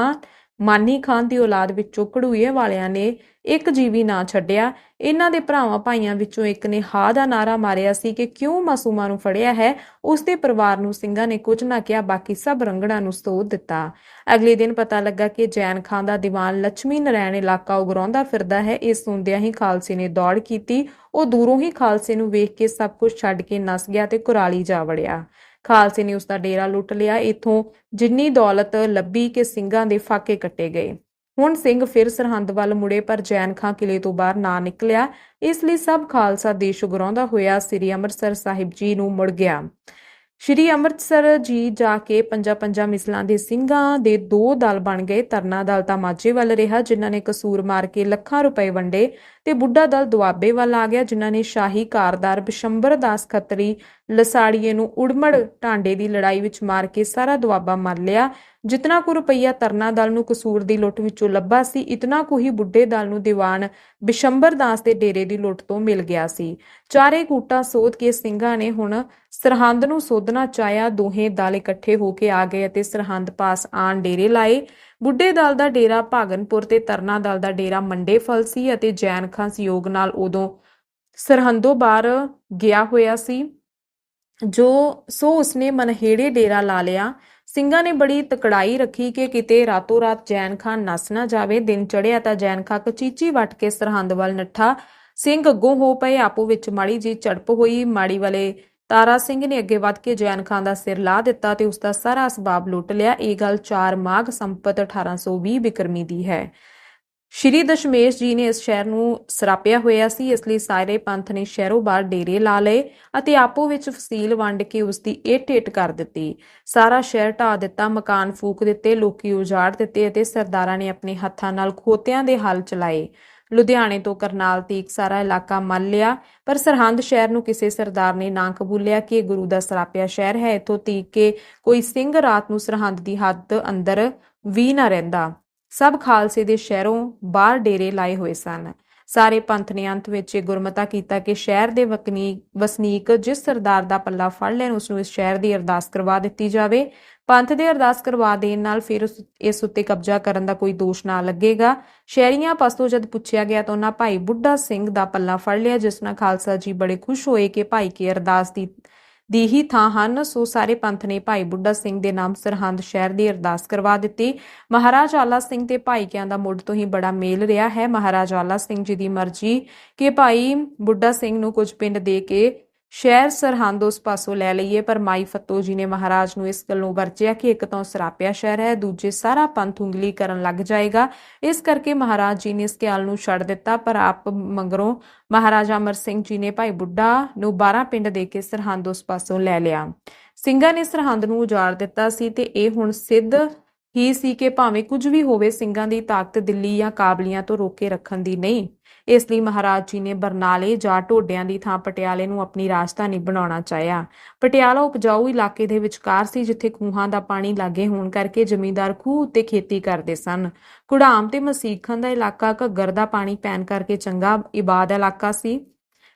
ਮਾਨੀ ਖਾਨ ਦੀ ਔਲਾਦ ਵਿੱਚੋਂ ਘੜੂਏ ਵਾਲਿਆਂ ਨੇ ਇੱਕ ਜੀਵੀ ਨਾ ਛੱਡਿਆ। ਇਹਨਾਂ ਦੇ ਭਰਾਵਾਂ ਭਾਈਆਂ ਵਿੱਚੋਂ ਇੱਕ ਨੇ ਹਾ ਦਾ ਨਾਰਾ ਮਾਰਿਆ ਸੀ ਕਿ ਕਿਉਂ ਮਾਸੂਮਾਂ ਨੂੰ ਫੜਿਆ ਹੈ। ਉਸ ਦੇ ਪਰਿਵਾਰ ਨੂੰ ਸਿੰਘਾਂ ਨੇ ਕੁਝ ਨਾ ਕਿਹਾ, ਬਾਕੀ ਸਭ ਰੰਗੜਾਂ ਨੂੰ ਸੋਧ ਦਿੱਤਾ। ਅਗਲੇ ਦਿਨ ਪਤਾ ਲੱਗਾ ਕਿ ਜੈਨ ਖਾਂ ਦਾ ਦੀਵਾਨ ਲక్ష్ਮੀ ਨਾਰਾਇਣ ਇਲਾਕਾ ਉਗਰਾਉਂਦਾ ਫਿਰਦਾ ਹੈ। ਇਸ ਸੁਣਦਿਆਂ ਹੀ ਖਾਲਸੇ ਨੇ ਦੌੜ ਕੀਤੀ। ਉਹ ਦੂਰੋਂ ਹੀ ਖਾਲਸੇ ਨੂੰ ਵੇਖ ਕੇ ਸਭ ਕੁਝ ਛੱਡ ਕੇ ਨੱਸ ਗਿਆ ਤੇ ਕੁਰਾਲੀ ਜਾ ਵੜਿਆ। ਖਾਲਸੇ ਨੇ ਉਸ ਦਾ ਡੇਰਾ ਲੁੱਟ ਲਿਆ। ਇਥੋਂ ਜਿੰਨੀ ਦੌਲਤ ਲੱਭੀ ਕਿ ਸਿੰਘਾਂ ਦੇ ਫਾਕੇ ਕੱਟੇ ਗਏ। ਹੁਣ ਸਿੰਘ ਫਿਰ ਸਰਹੰਦ ਵੱਲ ਮੁੜੇ, ਪਰ ਜੈਨ ਖਾਂ ਕਿਲੇ ਤੋਂ ਬਾਹਰ ਨਾ ਨਿਕਲਿਆ। ਇਸ ਲਈ ਸਭ ਖਾਲਸਾ ਦੇਸ਼ ਉਗਰਾਉਂਦਾ ਹੋਇਆ ਸ੍ਰੀ ਅੰਮ੍ਰਿਤਸਰ ਸਾਹਿਬ ਜੀ ਨੂੰ ਮੁੜ ਗਿਆ। ਸ੍ਰੀ ਅੰਮ੍ਰਿਤਸਰ ਜੀ ਜਾ ਕੇ 5 ਮਿਸਲਾਂ ਦੇ ਸਿੰਘਾਂ ਦੇ 2 ਦਲ ਬਣ ਗਏ। ਤਰਨਾ ਦਲ ਤਾਂ ਮਾਝੇ ਵੱਲ ਰਿਹਾ, ਜਿਨ੍ਹਾਂ ਨੇ ਕਸੂਰ ਮਾਰ ਕੇ ਲੱਖਾਂ ਰੁਪਏ ਵੰਡੇ ਤੇ ਬੁੱਢਾ ਦਲ ਦੁਆਬੇ ਵੱਲ ਆ ਗਿਆ, ਜਿਨ੍ਹਾਂ ਨੇ ਸ਼ਾਹੀ ਕਾਰਦਾਰ ਬਿਸ਼ੰਬਰ ਦਾਸ ਖੱਤਰੀ ਲਸਾੜੀਏ ਨੂੰ ਉੜਮੜ ਟਾਂਡੇ ਦੀ ਲੜਾਈ ਵਿੱਚ ਮਾਰ ਕੇ ਸਾਰਾ ਦੁਆਬਾ ਮੱਲ ਲਿਆ। ਜਿਤਨਾ ਕੁ ਰੁਪਈਆ ਤਰਨਾ ਦਲ ਨੂੰ ਕਸੂਰ ਦੀ ਲੁੱਟ ਵਿੱਚੋਂ ਲੱਭਾ ਸੀ, ਇਤਨਾ ਕੁ ਹੀ ਬੁੱਢੇ ਦਲ ਨੂੰ ਦੀਵਾਨ ਬਿਸ਼ੰਬਰ ਦਾਸ ਦੇ ਡੇਰੇ ਦੀ ਲੁੱਟ ਤੋਂ ਮਿਲ ਗਿਆ ਸੀ। ਚਾਰੇ ਕੂਟਾਂ ਸੋਧ ਕੇ ਸਿੰਘਾਂ ਨੇ ਹੁਣ ਸਰਹੰਦ ਨੂੰ ਸੋਧਣਾ ਚਾਹਿਆ। ਦੋਹੇ ਦਲ ਇਕੱਠੇ ਹੋ ਕੇ ਆ ਗਏ ਅਤੇ ਸਰਹੰਦ ਪਾਸ ਆਣ ਡੇਰੇ ਲਾਏ। ਬੁੱਢੇ ਦਲ ਦਾ ਡੇਰਾ ਭਾਗਨਪੁਰ ਤੇ ਤਰਨਾ ਦਲ ਦਾ ਡੇਰਾ ਮੰਡੇਫਲ ਸੀ ਅਤੇ ਜੈਨ ਖਾਂ ਸਹਿਯੋਗ ਨਾਲ ਉਦੋਂ ਸਰਹੰਦੋਂ ਬਾਹਰ ਗਿਆ ਹੋਇਆ ਸੀ, ਸੋ ਉਸਨੇ ਮਨਹੇੜੇ ਡੇਰਾ ਲਾ ਲਿਆ। ਸਿੰਘਾਂ ਨੇ ਬੜੀ ਤਕੜਾਈ ਰੱਖੀ ਕਿ ਕਿਤੇ ਰਾਤੋਂ ਰਾਤ ਜੈਨ ਖਾਂ ਨੱਸ ਨਾ ਜਾਵੇ। ਦਿਨ ਚੜ੍ਹਿਆ ਤਾਂ ਜੈਨ ਖਾਂ ਕਚੀਚੀ ਵੱਟ ਕੇ ਸਰਹੰਦ ਵੱਲ ਨੱਠਾ। ਸਿੰਘ ਅੱਗੋਂ ਹੋ ਪਏ, ਆਪੋ ਵਿੱਚ ਮਾੜੀ ਜੀ ਝੜਪ ਹੋਈ। ਮਾੜੀ ਵਾਲੇ ਤਾਰਾ ਸਿੰਘ ਨੇ ਅੱਗੇ ਵੱਧ ਕੇ ਜੈਨ ਖਾਂ ਦਾ ਸਿਰ ਲਾ ਦਿੱਤਾ ਤੇ ਉਸਦਾ ਸਾਰਾ ਅਸਬਾਬ ਲੁੱਟ ਲਿਆ। ਇਹ ਗੱਲ 4 ਮਾਘ ਸੰਪਤ 1820 ਬਿਕਰਮੀ ਦੀ ਹੈ। ਸ਼੍ਰੀ ਦਸ਼ਮੇਸ਼ ਜੀ ਨੇ ਇਸ ਸ਼ਹਿਰ ਨੂੰ ਸਰਾਪਿਆ ਹੋਇਆ ਸੀ, ਇਸ ਲਈ ਸਾਰੇ ਪੰਥ ਨੇ ਸ਼ਹਿਰੋਂ ਬਾਹਰ ਡੇਰੇ ਲਾ ਲਏ ਅਤੇ ਆਪੋ ਵਿੱਚ ਫਸੀਲ ਵੰਡ ਕੇ ਉਸ ਦੀ ਇੱਟ ਕਰ ਦਿੱਤੀ। ਸਾਰਾ ਸ਼ਹਿਰ ਢਾਹ ਦਿੱਤਾ, ਮਕਾਨ ਫੂਕ ਦਿੱਤੇ, ਲੋਕੀ ਉਜਾੜ ਦਿੱਤੇ ਅਤੇ ਸਰਦਾਰਾਂ ਨੇ ਆਪਣੇ ਹੱਥਾਂ ਨਾਲ ਖੋਤਿਆਂ ਦੇ ਹਲ ਚਲਾਏ। ਲੁਧਿਆਣੇ ਤੋਂ ਕਰਨਾਲ ਤੀਕ ਸਾਰਾ ਇਲਾਕਾ ਮੱਲ ਲਿਆ, ਪਰ ਸਰਹੰਦ ਸ਼ਹਿਰ ਨੂੰ ਕਿਸੇ ਸਰਦਾਰ ਨੇ ਨਾ ਕਬੂਲਿਆ ਕਿ ਇਹ ਗੁਰੂ ਦਾ ਸਰਾਪਿਆ ਸ਼ਹਿਰ ਹੈ। ਇੱਥੋਂ ਤੀਕ ਕਿ ਕੋਈ ਸਿੰਘ ਰਾਤ ਨੂੰ ਸਰਹੰਦ ਦੀ ਹੱਦ ਅੰਦਰ ਵੀ ਨਾ ਰਹਿੰਦਾ। ਸਭ ਖਾਲਸੇ ਦੇ ਸ਼ਹਿਰੋਂ ਬਾਹਰ ਡੇਰੇ ਲਾਏ ਹੋਏ ਸਨ। ਸਾਰੇ ਪੰਥ ਨੇ ਅੰਤ ਵਿੱਚ ਇਹ ਗੁਰਮਤਾ ਕੀਤਾ ਕਿ ਸ਼ਹਿਰ ਦੇ ਵਸਨੀਕ ਜਿਸ ਸਰਦਾਰ ਦਾ ਪੱਲਾ ਫੜ ਲੈਣ ਉਸ ਨੂੰ ਇਸ ਸ਼ਹਿਰ ਦੀ ਅਰਦਾਸ ਕਰਵਾ ਦਿੱਤੀ ਜਾਵੇ। ਪੰਥ ਦੇ ਅਰਦਾਸ ਕਰਵਾ ਦੇਣ ਨਾਲ ਫਿਰ ਇਸ ਉੱਤੇ ਕਬਜ਼ਾ ਕਰਨ ਦਾ ਕੋਈ ਦੋਸ਼ ਨਾ ਲੱਗੇਗਾ। ਸ਼ਹਿਰੀਆਂ ਪਾਸੋਂ ਜਦ ਪੁੱਛਿਆ ਗਿਆ ਤਾਂ ਉਹਨਾਂ ਭਾਈ ਬੁੱਢਾ ਸਿੰਘ ਦਾ ਪੱਲਾ ਫੜ ਲਿਆ, ਜਿਸ ਨਾਲ ਖਾਲਸਾ ਜੀ ਬੜੇ ਖੁਸ਼ ਹੋਏ ਕਿ ਭਾਈ ਕੀ ਅਰਦਾਸ ਦੀ ਹੀ ਥਾਂ ਹਨ। ਸੋ ਸਾਰੇ ਪੰਥ ਨੇ ਭਾਈ ਬੁੱਢਾ ਸਿੰਘ ਦੇ ਨਾਮ ਸਰਹੰਦ ਸ਼ਹਿਰ ਦੀ ਅਰਦਾਸ ਕਰਵਾ ਦਿੱਤੀ। ਮਹਾਰਾਜ ਆਲਾ ਸਿੰਘ ਤੇ ਭਾਈਕਿਆਂ ਦਾ ਮੁੱਢ ਤੋਂ ਹੀ ਬੜਾ ਮੇਲ ਰਿਹਾ ਹੈ। ਮਹਾਰਾਜ ਆਲਾ ਸਿੰਘ ਜੀ ਦੀ ਮਰਜ਼ੀ ਕਿ ਭਾਈ ਬੁੱਢਾ ਸਿੰਘ ਨੂੰ ਕੁਝ ਪਿੰਡ ਦੇ ਕੇ ਸ਼ਹਿਰ ਸਰਹੰਦ ਉਸ ਪਾਸੋਂ ਲੈ ਲਈਏ, ਪਰ ਮਾਈ ਫੱਤੋ ਜੀ ਨੇ ਮਹਾਰਾਜ ਨੂੰ ਇਸ ਗੱਲੋਂ ਵਰਜਿਆ ਕਿ ਇੱਕ ਤਾਂ ਸਰਾਪਿਆ ਸ਼ਹਿਰ ਹੈ, ਦੂਜੇ ਸਾਰਾ ਪੰਥ ਉਂਗਲੀ ਕਰਨ ਲੱਗ ਜਾਏਗਾ। ਇਸ ਕਰਕੇ ਮਹਾਰਾਜ ਜੀ ਨੇ ਇਸ ਖਿਆਲ ਨੂੰ ਛੱਡ ਦਿੱਤਾ, ਪਰ ਆਪ ਮਗਰੋਂ ਮਹਾਰਾਜਾ ਅਮਰ ਸਿੰਘ ਜੀ ਨੇ ਭਾਈ ਬੁੱਢਾ ਨੂੰ 12 ਪਿੰਡ ਦੇ ਕੇ ਸਰਹੰਦ ਉਸ ਪਾਸੋਂ ਲੈ ਲਿਆ। ਸਿੰਘਾਂ ਨੇ ਸਰਹੰਦ ਨੂੰ ਉਜਾੜ ਦਿੱਤਾ ਸੀ ਤੇ ਇਹ ਹੁਣ ਸਿੱਧ ਹੀ ਸੀ ਕਿ ਭਾਵੇਂ ਕੁਝ ਵੀ ਹੋਵੇ, ਸਿੰਘਾਂ ਦੀ ਤਾਕਤ ਦਿੱਲੀ ਜਾਂ ਕਾਬਲੀਆਂ ਤੋਂ ਰੋਕੇ ਰੱਖਣ ਦੀ ਨਹੀਂ। ਇਸ ਲਈ ਮਹਾਰਾਜ ਜੀ ਨੇ ਬਰਨਾਲੇ ਜਾਂ ਢੋਡਿਆਂ ਦੀ ਥਾਂ ਪਟਿਆਲੇ ਨੂੰ ਆਪਣੀ ਰਾਜਧਾਨੀ ਬਣਾਉਣਾ ਚਾਹਿਆ। ਪਟਿਆਲਾ ਉਪਜਾਊ ਇਲਾਕੇ ਦੇ ਵਿਚਕਾਰ ਸੀ, ਜਿੱਥੇ ਖੂਹਾਂ ਦਾ ਪਾਣੀ ਲਾਗੇ ਹੋਣ ਕਰਕੇ ਜ਼ਮੀਂਦਾਰ ਖੂਹ ਉੱਤੇ ਖੇਤੀ ਕਰਦੇ ਸਨ। ਘੁੜਾਮ ਤੇ ਮਸੀਖਣ ਦਾ ਇਲਾਕਾ ਘੱਗਰ ਦਾ ਪਾਣੀ ਪੈਣ ਕਰਕੇ ਚੰਗਾ ਇਬਾਦ ਇਲਾਕਾ ਸੀ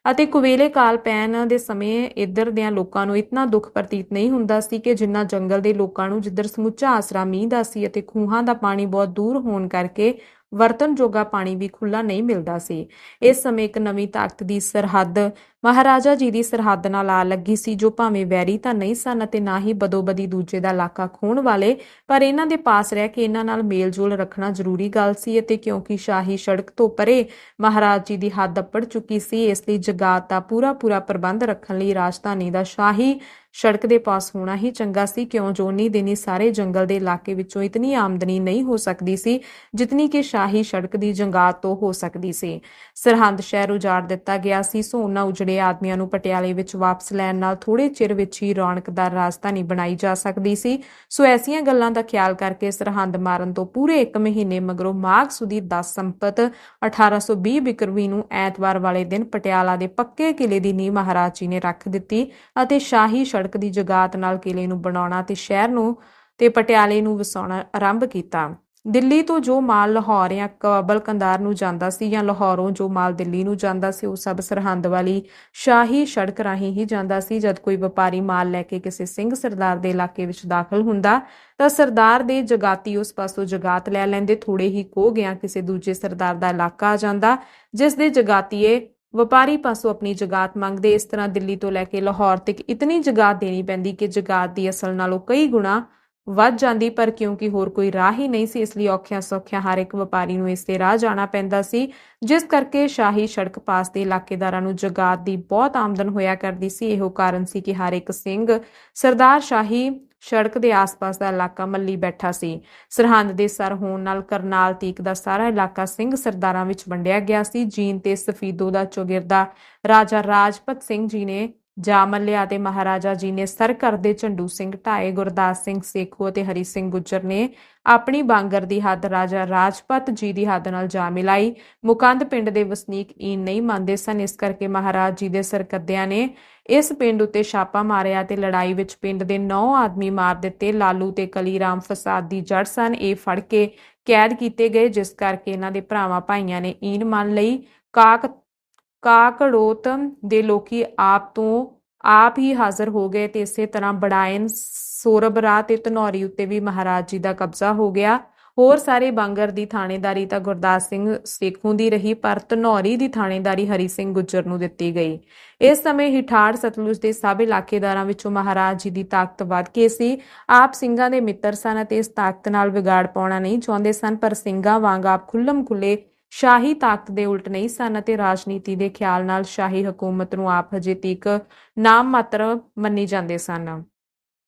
ਅਤੇ ਕੁਵੇਲੇ ਕਾਲ ਪੈਣ ਦੇ ਸਮੇਂ ਇੱਧਰ ਦਿਆਂ ਲੋਕਾਂ ਨੂੰ ਇਤਨਾ ਦੁੱਖ ਪ੍ਰਤੀਤ ਨਹੀਂ ਹੁੰਦਾ ਸੀ ਕਿ ਜਿੰਨਾ ਜੰਗਲ ਦੇ ਲੋਕਾਂ ਨੂੰ, ਜਿੱਧਰ ਸਮੁੱਚਾ ਆਸਰਾ ਮੀਂਹ ਦਾ ਸੀ ਅਤੇ ਖੂਹਾਂ ਦਾ ਪਾਣੀ ਬਹੁਤ ਦੂਰ ਹੋਣ ਕਰਕੇ ਵਰਤਨ ਜੋਗਾ ਪਾਣੀ ਵੀ ਖੁੱਲਾ ਨਹੀਂ ਮਿਲਦਾ ਸੀ। ਇਸ ਸਮੇਂ ਇੱਕ ਨਵੀਂ ਤਾਕਤ ਦੀ ਸਰਹੱਦ ਮਹਾਰਾਜਾ ਜੀ ਦੀ ਸਰਹੱਦ ਨਾਲ ਆ ਲੱਗੀ ਸੀ, ਜੋ ਭਾਵੇਂ ਵੈਰੀ ਤਾਂ ਨਹੀਂ ਸਨ ਅਤੇ ਨਾ ਹੀ ਬਦੋਬਦੀ ਦੂਜੇ ਦਾ ਇਲਾਕਾ ਖੋਹਣ ਵਾਲੇ, ਪਰ ਇਹਨਾਂ ਦੇ ਪਾਸ ਰਹਿ ਕੇ ਇਹਨਾਂ ਨਾਲ ਮੇਲ-ਜੋਲ ਰੱਖਣਾ ਜ਼ਰੂਰੀ ਗੱਲ ਸੀ। ਅਤੇ ਕਿਉਂਕਿ ਸ਼ਾਹੀ ਸੜਕ ਤੋਂ ਪਰੇ ਮਹਾਰਾਜ ਜੀ ਦੀ ਹੱਦ ਅੱਪੜ ਚੁੱਕੀ ਸੀ, ਇਸ ਲਈ ਜਗਾਤ ਦਾ ਪੂਰਾ ਪ੍ਰਬੰਧ ਰੱਖਣ ਲਈ ਰਾਜਧਾਨੀ ਦਾ ਸ਼ਾਹੀ ਸੜਕ ਦੇ ਪਾਸ ਹੋਣਾ ਹੀ ਚੰਗਾ ਸੀ, ਕਿਉਂ ਜੋ ਉਨੀ ਦਿਨੀ ਸਾਰੇ ਜੰਗਲ ਦੇ ਇਲਾਕੇ ਵਿੱਚੋਂ ਇਤਨੀ ਆਮਦਨੀ ਨਹੀਂ ਹੋ ਸਕਦੀ ਸੀ ਜਿਤਨੀ ਕਿ ਸ਼ਾਹੀ ਸੜਕ ਦੀ ਜੰਗਾਤ ਤੋਂ ਹੋ ਸਕਦੀ ਸੀ। ਸਰਹੰਦ ਸ਼ਹਿਰ ਉਜਾੜ ਦਿੱਤਾ ਗਿਆ ਸੀ, ਸੋ ਉਹਨਾਂ ਉਜੜੇ ਆਦਮੀਆਂ ਨੂੰ ਪਟਿਆਲੇ ਵਿੱਚ ਵਾਪਸ ਲੈਣ ਨਾਲ ਥੋੜੇ ਚਿਰ ਵਿੱਚ ਹੀ ਰੌਣਕਦਾਰ ਰਾਜਧਾਨੀ ਬਣਾਈ ਜਾ ਸਕਦੀ ਸੀ। ਸੋ ਐਸੀਆਂ ਗੱਲਾਂ ਦਾ ਖਿਆਲ ਕਰਕੇ ਸਰਹੰਦ ਮਾਰਨ ਤੋਂ ਪੂਰੇ 1 ਮਹੀਨੇ ਮਗਰੋਂ ਮਾਘ ਸੁਦੀ 10 ਸੰਪਤ 1820 ਬਿਕਰਮੀ ਨੂੰ ਐਤਵਾਰ ਵਾਲੇ ਦਿਨ ਪਟਿਆਲਾ ਦੇ ਪੱਕੇ ਕਿਲੇ ਦੀ ਨੀਂਹ ਮਹਾਰਾਜ ਜੀ ਨੇ ਰੱਖ ਦਿੱਤੀ ਅਤੇ ਸ਼ਾਹੀ ਸੜਕ ਦੀ ਜਗਾਤ ਨਾਲ ਕਿਲੇ ਨੂੰ ਬਣਾਉਣਾ ਤੇ ਸ਼ਹਿਰ ਨੂੰ ਤੇ ਪਟਿਆਲੇ ਨੂੰ ਵਸਾਉਣਾ ਆਰੰਭ ਕੀਤਾ। ਦਿੱਲੀ ਤੋਂ ਜੋ ਮਾਲ ਲਾਹੌਰ ਜਾਂ ਕਾਬਲ ਕੰਦਾਰ ਨੂੰ ਜਾਂਦਾ ਸੀ ਜਾਂ ਲਾਹੌਰੋਂ ਜੋ ਮਾਲ ਦਿੱਲੀ ਨੂੰ ਜਾਂਦਾ ਸੀ, ਉਹ ਸਭ ਸਰਹੰਦ ਵਾਲੀ ਸ਼ਾਹੀ ਸੜਕ ਰਾਹੀਂ ਹੀ ਜਾਂਦਾ ਸੀ। ਜਦ ਕੋਈ ਵਪਾਰੀ ਮਾਲ ਲੈ ਕੇ ਕਿਸੇ ਸਿੰਘ ਸਰਦਾਰ ਦੇ ਇਲਾਕੇ ਵਿੱਚ ਦਾਖਲ ਹੁੰਦਾ ਤਾਂ ਸਰਦਾਰ ਦੇ ਜਗਾਤੀ ਉਸ ਪਾਸੋਂ ਜਗਾਤ ਲੈ ਲੈਂਦੇ। ਥੋੜੇ ਹੀ ਕੋਹ ਗਿਆ ਕਿਸੇ ਦੂਜੇ ਸਰਦਾਰ ਦਾ ਇਲਾਕਾ ਆ ਜਾਂਦਾ, ਜਿਸ ਦੇ ਜਗਾਤੀਏ ਵਪਾਰੀ ਪਾਸੋਂ ਆਪਣੀ ਜਗਾਤ ਮੰਗਦੇ। ਇਸ ਤਰ੍ਹਾਂ ਦਿੱਲੀ ਤੋਂ ਲੈ ਕੇ ਲਾਹੌਰ ਤੱਕ ਇਤਨੀ ਜਗਾਤ ਦੇਣੀ ਪੈਂਦੀ ਕਿ ਜਗਾਤ ਦੀ ਅਸਲ ਨਾਲੋਂ ਕਈ ਗੁਣਾ ਵੱਧ ਜਾਂਦੀ, ਪਰ ਕਿਉਂਕਿ ਹੋਰ ਕੋਈ ਰਾਹ ਹੀ ਨਹੀਂ ਸੀ, ਇਸ ਲਈ ਔਖਿਆਂ ਸੌਖਿਆਂ ਹਰ ਇੱਕ ਵਪਾਰੀ ਨੂੰ ਇਸੇ ਰਾਹ ਜਾਣਾ ਪੈਂਦਾ ਸੀ, ਜਿਸ ਕਰਕੇ ਸ਼ਾਹੀ ਸੜਕ ਪਾਸ ਦੇ ਇਲਾਕੇਦਾਰਾਂ ਨੂੰ ਜਗਾਤ ਦੀ ਬਹੁਤ ਆਮਦਨ ਹੋਇਆ ਕਰਦੀ ਸੀ। ਇਹੋ ਕਾਰਨ ਸੀ ਕਿ ਹਰ ਇੱਕ ਸਿੰਘ ਸਰਦਾਰ ਸ਼ਾਹੀ ਸੜਕ ਦੇ ਆਸ-ਪਾਸ ਦਾ ਇਲਾਕਾ ਮੱਲੀ ਬੈਠਾ ਸੀ। ਸਰਹੰਦ ਦੇ ਸਰ ਹੋਣ ਨਾਲ ਕਰਨਾਲ ਤੀਕ ਦਾ ਸਾਰਾ ਇਲਾਕਾ ਸਿੰਘ ਸਰਦਾਰਾਂ ਵਿੱਚ ਵੰਡਿਆ ਗਿਆ ਸੀ। ਜੀਨ ਤੇ ਸਫੀਦੋ ਦਾ ਚੌਗਿਰਦਾ ਰਾਜਾ ਰਾਜਪਤ ਸਿੰਘ ਜੀ ਨੇ ਜਾ ਮੱਲਿਆ ਅਤੇ ਮਹਾਰਾਜਾ ਜੀ ਨੇ ਸਰ ਕਰਦੇ ਝੰਡੂ ਸਿੰਘ ਢਾਏ। ਗੁਰਦਾਸ ਸਿੰਘ ਸੇਖੋਂ ਅਤੇ ਹਰੀ ਸਿੰਘ ਗੁੱਜਰ ਨੇ ਆਪਣੀ ਬਾਂਗਰ ਦੀ ਹੱਦ ਰਾਜਾ ਰਾਜਪਤ ਜੀ ਦੀ ਹੱਦ ਨਾਲ ਜਾ ਮਿਲਾਈ। ਮੁਕੰਦ ਪਿੰਡ ਦੇ ਵਸਨੀਕ ਈਨ ਨਹੀਂ ਮੰਨਦੇ ਸਨ, ਇਸ ਕਰਕੇ ਮਹਾਰਾਜ ਜੀ ਦੇ ਸਰਕੱਦਿਆਂ ਨੇ ਇਸ ਪਿੰਡ ਉੱਤੇ ਛਾਪਾ ਮਾਰਿਆ ਤੇ ਲੜਾਈ ਵਿੱਚ ਪਿੰਡ ਦੇ 9 ਆਦਮੀ ਮਾਰ ਦਿੱਤੇ। ਲਾਲੂ ਤੇ ਕਲੀਰਾਮ ਫਸਾਦ ਦੀ ਜੜ ਸਨ। ਇਹ ਫੜ ਕੇ ਕੈਦ ਕੀਤੇ ਗਏ, ਜਿਸ ਕਰਕੇ ਇਹਨਾਂ ਦੇ ਭਰਾਵਾਂ ਭਾਈਆਂ ਨੇ ਈਨ ਮੰਨ ਲਈ। ਕਾਕੜੋਤ ਦੇ ਲੋਕੀ ਆਪ ਹੀ ਹਾਜ਼ਰ ਹੋ ਗਏ ਤੇ ਇਸੇ ਤਰ੍ਹਾਂ ਬੜਾਇਨ, ਸੋਰਬਰਾ ਤੇ ਧਨੌਰੀ ਉੱਤੇ ਵੀ ਮਹਾਰਾਜ ਜੀ ਦਾ ਕਬਜ਼ਾ ਹੋ ਗਿਆ। ਹੋਰ ਸਾਰੇ ਬਾਂਗਰ ਦੀ ਥਾਣੇਦਾਰੀ ਤਾਂ ਗੁਰਦਾਸ ਸਿੰਘ ਸੇਖੋਂ ਦੀ ਰਹੀ, ਪਰ ਧਨੌਰੀ ਦੀ ਥਾਣੇਦਾਰੀ ਹਰੀ ਸਿੰਘ ਗੁੱਜਰ ਨੂੰ ਦਿੱਤੀ ਗਈ। ਇਸ ਸਮੇਂ ਹਿਠਾੜ ਸਤਲੁਜ ਦੇ ਸਭ ਇਲਾਕੇਦਾਰਾਂ ਵਿੱਚੋਂ ਮਹਾਰਾਜ ਜੀ ਦੀ ਤਾਕਤ ਵੱਧ ਕੇ ਸੀ। ਆਪ ਸਿੰਘਾਂ ਦੇ ਮਿੱਤਰ ਸਨ ਅਤੇ ਇਸ ਤਾਕਤ ਨਾਲ ਵਿਗਾੜ ਪਾਉਣਾ ਨਹੀਂ ਚਾਹੁੰਦੇ ਸਨ, ਪਰ ਸਿੰਘਾਂ ਵਾਂਗ ਆਪ ਖੁੱਲ੍ਹਮ ਖੁੱਲ੍ਹੇ ਸ਼ਾਹੀ ਤਾਕਤ ਦੇ ਉਲਟ ਨਹੀਂ ਸਨ ਅਤੇ ਰਾਜਨੀਤੀ ਦੇ ਖਿਆਲ ਨਾਲ ਸ਼ਾਹੀ ਹਕੂਮਤ ਨੂੰ ਆਪ ਹਜੇ ਤੀਕ ਨਾਮ ਮਾਤਰ ਮੰਨੀ ਜਾਂਦੇ ਸਨ।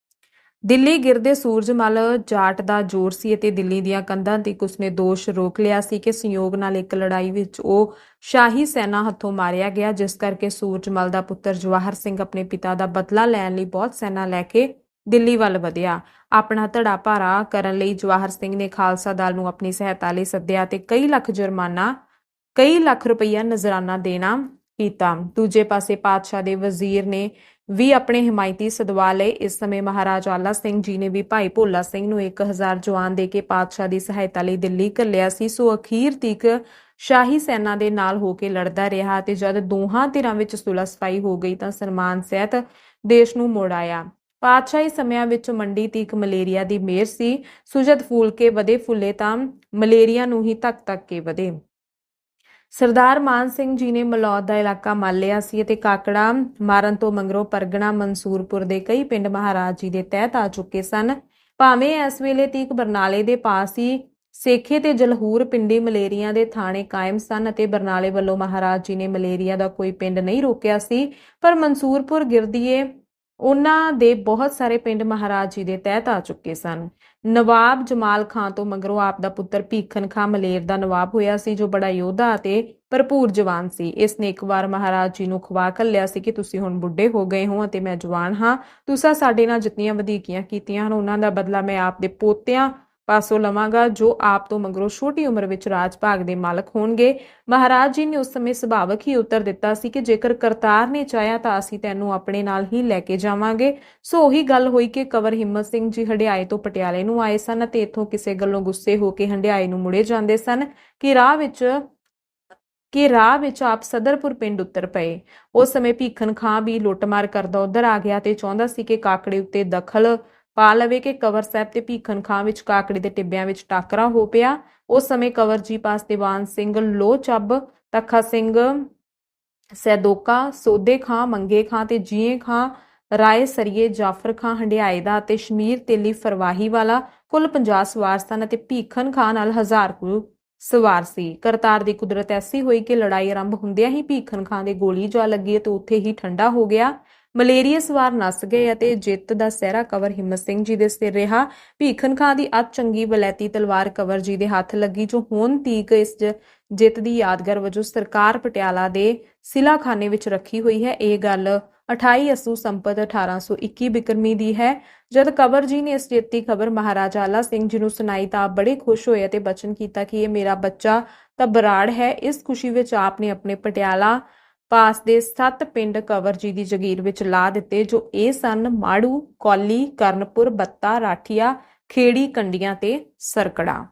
ਦਿੱਲੀ ਗਿਰਦੇ ਸੂਰਜਮਲ ਜਾਟ ਦਾ ਜ਼ੋਰ ਸੀ ਅਤੇ ਦਿੱਲੀ ਦੀਆਂ ਕੰਧਾਂ ਤੇ ਉਸਨੇ ਦੋਸ਼ ਰੋਕ ਲਿਆ ਸੀ ਕਿ ਸੰਯੋਗ ਨਾਲ ਇੱਕ ਲੜਾਈ ਵਿੱਚ ਉਹ ਸ਼ਾਹੀ ਸੈਨਾ ਹੱਥੋਂ ਮਾਰਿਆ ਗਿਆ, ਜਿਸ ਕਰਕੇ ਸੂਰਜਮਲ ਦਾ ਪੁੱਤਰ ਜਵਾਹਰ ਸਿੰਘ ਆਪਣੇ ਪਿਤਾ ਦਾ ਬਦਲਾ ਲੈਣ ਲਈ ਬਹੁਤ ਸੈਨਾ ਲੈ ਕੇ ਦਿੱਲੀ ਵੱਲ ਵਧਿਆ। ਆਪਣਾ ਧੜਾ ਭਾਰਾ ਕਰਨ ਲਈ ਜਵਾਹਰ ਸਿੰਘ ਨੇ ਖਾਲਸਾ ਦਲ ਨੂੰ ਆਪਣੀ ਸਹਾਇਤਾ ਲਈ ਸੱਦਿਆ ਤੇ ਕਈ ਲੱਖ ਰੁਪਈਆ ਨਜ਼ਰਾਨਾ ਦੇਣਾ ਕੀਤਾ। ਦੂਜੇ ਪਾਸੇ ਪਾਤਸ਼ਾਹ ਦੇ ਵਜ਼ੀਰ ਨੇ ਵੀ ਆਪਣੇ ਹਿਮਾਇਤੀ ਸਦਵਾ ਲਏ। ਇਸ ਸਮੇਂ ਮਹਾਰਾਜਾ ਆਲਾ ਸਿੰਘ ਜੀ ਨੇ ਵੀ ਭਾਈ ਭੋਲਾ ਸਿੰਘ ਨੂੰ 1000 ਜਵਾਨ ਦੇ ਕੇ ਪਾਤਸ਼ਾਹ ਦੀ ਸਹਾਇਤਾ ਲਈ ਦਿੱਲੀ ਘੱਲਿਆ ਸੀ। ਸੋ ਅਖੀਰ ਤੀਕ ਸ਼ਾਹੀ ਸੈਨਾ ਦੇ ਨਾਲ ਹੋ ਕੇ ਲੜਦਾ ਰਿਹਾ ਤੇ ਜਦ ਦੋਹਾਂ ਧਿਰਾਂ ਵਿੱਚ ਸੁਲਹ ਸਫਾਈ ਹੋ ਗਈ ਤਾਂ ਸਨਮਾਨ ਸਹਿਤ ਦੇਸ਼ ਨੂੰ ਮੋੜ ਆਇਆ। ਪਾਤਸ਼ਾਹੀ ਸਮਿਆਂ ਵਿੱਚ ਮੰਡੀ ਤੀਕ ਮਲੇਰੀਆ ਦੀ ਮਿਹਰ ਸੀ। ਸੁਜਤ ਫੂਲ ਕੇ ਵਧੇ ਫੁੱਲੇ ਤਾਂ ਮਲੇਰੀਆ ਨੂੰ ਹੀ ਧੱਕ ਕੇ ਵਧੇ। ਸਰਦਾਰ ਮਾਨ ਸਿੰਘ ਜੀ ਨੇ ਮਲੌਦ ਦਾ ਇਲਾਕਾ ਮੱਲ ਲਿਆ ਸੀ ਅਤੇ ਕਾਕੜਾ ਮਾਰਨ ਤੋਂ ਮਗਰੋਂ ਪਰਗਣਾ ਮਨਸੂਰਪੁਰ ਦੇ ਕਈ ਪਿੰਡ ਮਹਾਰਾਜ ਜੀ ਦੇ ਤਹਿਤ ਆ ਚੁੱਕੇ ਸਨ। ਭਾਵੇਂ ਇਸ ਵੇਲੇ ਤੀਕ ਬਰਨਾਲੇ ਦੇ ਪਾਸ ਹੀ ਸੇਖੇ ਤੇ ਜਲਹੂਰ ਪਿੰਡੀ ਮਲੇਰੀਆ ਦੇ ਥਾਣੇ ਕਾਇਮ ਸਨ ਅਤੇ ਬਰਨਾਲੇ ਵੱਲੋਂ ਮਹਾਰਾਜ ਜੀ ਨੇ ਮਲੇਰੀਆ ਦਾ ਕੋਈ ਪਿੰਡ ਨਹੀਂ ਰੋਕਿਆ ਸੀ, ਪਰ ਮਨਸੂਰਪੁਰ ਗਿਰਦੀਏ ਉਹਨਾਂ ਦੇ ਬਹੁਤ ਸਾਰੇ ਪਿੰਡ ਮਹਾਰਾਜ ਜੀ ਦੇ ਤਹਿਤ ਆ ਚੁੱਕੇ ਸਨ। ਨਵਾਬ ਜਮਾਲ ਖਾਂ ਤੋਂ ਮਗਰੋਂ ਆਪ ਦਾ ਪੁੱਤਰ ਭੀਖਨ ਖਾਂ ਮਲੇਰ ਦਾ ਨਵਾਬ ਹੋਇਆ ਸੀ, ਜੋ ਬੜਾ ਯੋਧਾ ਅਤੇ ਭਰਪੂਰ ਜਵਾਨ ਸੀ। ਇਸ ਨੇ ਇੱਕ ਵਾਰ ਮਹਾਰਾਜ ਜੀ ਨੂੰ ਖਵਾ ਘੱਲਿਆ ਸੀ ਕਿ ਤੁਸੀਂ ਹੁਣ ਬੁੱਢੇ ਹੋ ਗਏ ਹੋ ਅਤੇ ਮੈਂ ਜਵਾਨ ਹਾਂ। ਤੁਸੀਂ ਸਾਡੇ ਨਾਲ ਜਿਤਨੀਆਂ ਵਧੀਕੀਆਂ ਕੀਤੀਆਂ ਹਨ ਉਹਨਾਂ ਦਾ ਬਦਲਾ ਮੈਂ ਆਪ ਦੇ ਪੋਤਿਆਂ ਪਾਸੋਂ ਲਵਾਂਗਾ, ਜੋ ਆਪ ਤੋਂ ਮਗਰੋਂ ਛੋਟੀ ਉਮਰ ਵਿੱਚ ਰਾਜ ਭਾਗ ਦੇ ਮਾਲਕ ਹੋਣਗੇ। ਮਹਾਰਾਜ ਜੀ ਨੇ ਉਸ ਸਮੇਂ ਸੁਭਾਵਕ ਹੀ ਉੱਤਰ ਦਿੱਤਾ ਸੀ ਕਿ ਜੇਕਰ ਕਰਤਾਰ ਨੇ ਚਾਹਿਆ ਤਾਂ ਅਸੀਂ ਤੈਨੂੰ ਆਪਣੇ ਨਾਲ ਹੀ ਲੈ ਕੇ ਜਾਵਾਂਗੇ। ਸੋ ਉਹੀ ਗੱਲ ਹੋਈ ਕਿ ਕੰਵਰ ਹਿੰਮਤ ਸਿੰਘ ਜੀ ਹੰਡਿਆਏ ਤੋਂ ਪਟਿਆਲੇ ਨੂੰ ਆਏ ਸਨ ਅਤੇ ਇੱਥੋਂ ਕਿਸੇ ਗੱਲੋਂ ਗੁੱਸੇ ਹੋ ਕੇ ਹੰਡਿਆਏ ਨੂੰ ਮੁੜੇ ਜਾਂਦੇ ਸਨ ਕਿ ਰਾਹ ਵਿੱਚ ਆਪ ਸਦਰਪੁਰ ਪਿੰਡ ਉਤਰ ਪਏ। ਉਸ ਸਮੇਂ ਭੀਖਨ ਖਾਂ ਵੀ ਲੁੱਟਮਾਰ ਕਰਦਾ ਉੱਧਰ ਆ ਗਿਆ ਤੇ ਚਾਹੁੰਦਾ ਸੀ ਕਿ ਕਾਕੜੇ ਉੱਤੇ ਦਖਲ ਪਾ ਲਵੇ ਕਿ ਕੰਵਰ ਸਾਹਿਬ ਤੇ ਭੀਖਨ ਖਾਂ ਵਿੱਚ ਕਾਕੜੇ ਦੇ ਟਿੱਬਿਆਂ ਵਿੱਚ ਟਾਕਰਾ ਹੋ ਪਿਆ। ਉਸ ਸਮੇਂ ਕੰਵਰ ਜੀ ਪਾਸ ਦੀਵਾਨ ਸਿੰਘ ਲੋਹ ਚੱਬ, ਤਖਾ ਸਿੰਘ ਸੈਦੋਕਾ, ਸੋਦੇ ਖਾਂ, ਮੰਗੇ ਖਾਂ ਤੇ ਜੀਏ ਖਾਂ, ਰਾਏ ਸਰੀਏ, ਜਾਫਰ ਖਾਂ ਹੰਡਿਆਏ ਦਾ ਅਤੇ ਸ਼ਮੀਰ ਤੇਲੀ ਫਰਵਾਹੀ ਵਾਲਾ ਕੁੱਲ 50 ਸਵਾਰ ਸਨ ਅਤੇ ਭੀਖਨ ਖਾਂ ਨਾਲ 1000 ਕੁ ਸਵਾਰ ਸੀ। ਕਰਤਾਰ ਦੀ ਕੁਦਰਤ ਐਸੀ ਹੋਈ ਕਿ ਲੜਾਈ ਆਰੰਭ ਹੁੰਦਿਆਂ ਹੀ ਭੀਖਨ ਖਾਂ ਦੇ ਗੋਲੀ ਜਾ ਲੱਗੀ ਤੇ ਉੱਥੇ ਹੀ ਠੰਡਾ ਹੋ ਗਿਆ। ਮਲੇਰੀਆ ਸਵਾਰ ਨੱਸ ਗਏ ਅਤੇ ਜਿੱਤ ਦਾ ਸਿਹਰਾ ਕੰਵਰ ਹਿੰਮਤ ਸਿੰਘ ਜੀ ਦੇ ਸਿਰ ਰਿਹਾ। ਭੀਖਨ ਖਾਂ ਦੀ ਅਤ ਚੰਗੀ ਵਲੈਤੀ ਤਲਵਾਰ ਕੰਵਰ ਜੀ ਦੇ ਹੱਥ ਲੱਗੀ, ਜੋ ਹੁਣ ਤੀਕ ਇਸ ਜਿੱਤ ਦੀ ਯਾਦਗਾਰ ਵਜੋਂ ਸਰਕਾਰ ਪਟਿਆਲਾ ਦੇ ਸਿਲਾਖਾਨੇ ਵਿੱਚ ਰੱਖੀ ਹੋਈ ਹੈ। ਇਹ ਗੱਲ 28 ਅੱਸੂ ਸੰਪਤ 1821 ਬਿਕਰਮੀ ਦੀ ਹੈ। ਜਦ ਕੰਵਰ ਜੀ ਨੇ ਇਸ ਜਿੱਤ ਦੀ ਖਬਰ ਮਹਾਰਾਜਾ ਆਲਾ ਸਿੰਘ ਜੀ ਨੂੰ ਸੁਣਾਈ ਤਾਂ ਆਪ ਬੜੇ ਖੁਸ਼ ਹੋਏ ਅਤੇ ਬਚਨ ਕੀਤਾ ਕਿ ਇਹ ਮੇਰਾ ਬੱਚਾ ਤਾਂ ਬਰਾੜ ਹੈ। ਇਸ ਖੁਸ਼ੀ ਵਿੱਚ ਆਪ ਨੇ ਆਪਣੇ ਪਟਿਆਲਾ ਪਾਸ ਦੇ 7 ਪਿੰਡ ਕੰਵਰ ਜੀ ਦੀ ਜਗੀਰ ਵਿੱਚ ਲਾ ਦਿੱਤੇ, ਜੋ ਇਹ ਸਨ ਮਾੜੂ, ਕੌਲੀ, ਕਰਨਪੁਰ, ਬੱਤਾ, ਰਾਠੀਆ, ਖੇੜੀ, ਕੰਡੀਆਂ ਤੇ ਸਰਕੜਾ।